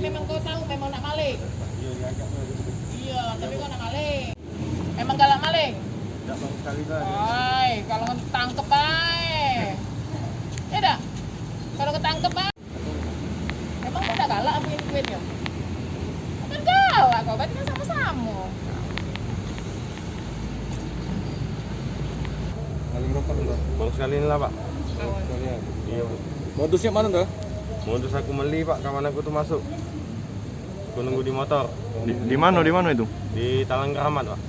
memang kau tahu memang nak maling. Iya, diajak lagi. Iya, tapi kau nak maling. Memang galak maling. Tidak bagus sekali kan. Oi, kalau ketangkep bae. Ya dah. Kalau ketangkep bae. Emang kau udah galak apa yang duitnya? Kan galak kau, berarti kan sama-sama. Maling rokok enggak? Bagus sekali ini lah Pak. Sekalian. Iya. Modusnya mana tuh? Modus aku beli Pak, kawan aku tuh masuk. Aku nunggu di motor. Di mana itu? Di Talang Keramat Pak.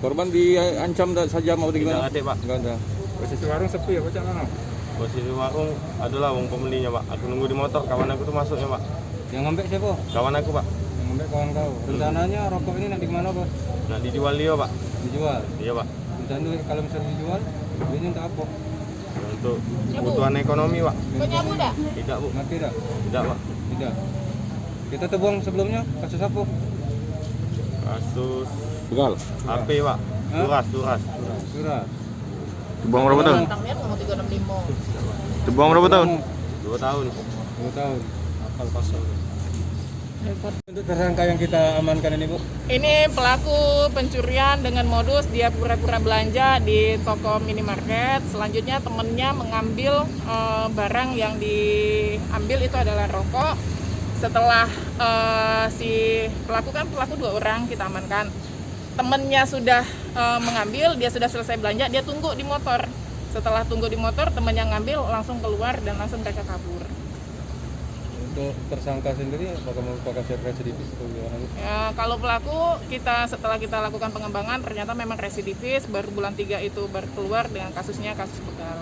Korban diancam saja mau Tidak gimana? ada Pak. Enggak ada. Posisi warung sepi ya, Pak, mana? Posisi warung adalah wong pembelinya Pak. Aku nunggu di motor, kawan aku tuh masuknya Pak. Yang ngambek siapa? Kawan aku Pak. Yang ngambek kawan kau. Rencananya rokok ini nanti kemana, Pak? Nah dijual dia Pak. Dijual. Iya Pak. Rencana kalau misalnya dijual, duitnya untuk apa? Untuk kebutuhan ekonomi Pak. Kau nyabu dah? Tidak Bu. Mati dah? Tidak Pak. Tidak. Kita tebuang sebelumnya kasus apa? Kasus Begal. HP Pak. Suras. Surat. Dibuang berapa tahun? Tangnya mau 365. Dibuang berapa tahun? 2 tahun. 2 tahun. Akal pasal. Untuk tersangka yang kita amankan ini, Bu? Ini pelaku pencurian dengan modus dia pura-pura belanja di toko minimarket. Selanjutnya temennya mengambil barang yang diambil itu adalah rokok. Setelah si pelaku 2 orang kita amankan. Temennya sudah mengambil, dia sudah selesai belanja, dia tunggu di motor. Setelah tunggu di motor, temennya ngambil langsung keluar dan langsung mereka kabur. Untuk tersangka sendiri apakah merupakan residivis atau gimana? Kalau pelaku setelah kita lakukan pengembangan ternyata memang residivis, baru bulan 3 itu baru keluar dengan kasus begal.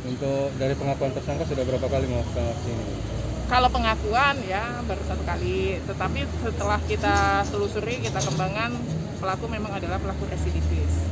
Untuk dari pengakuan tersangka sudah berapa kali melakukan aksi ini? Kalau pengakuan ya baru 1 kali, tetapi setelah kita telusuri, kita kembangkan, pelaku memang adalah pelaku residivis.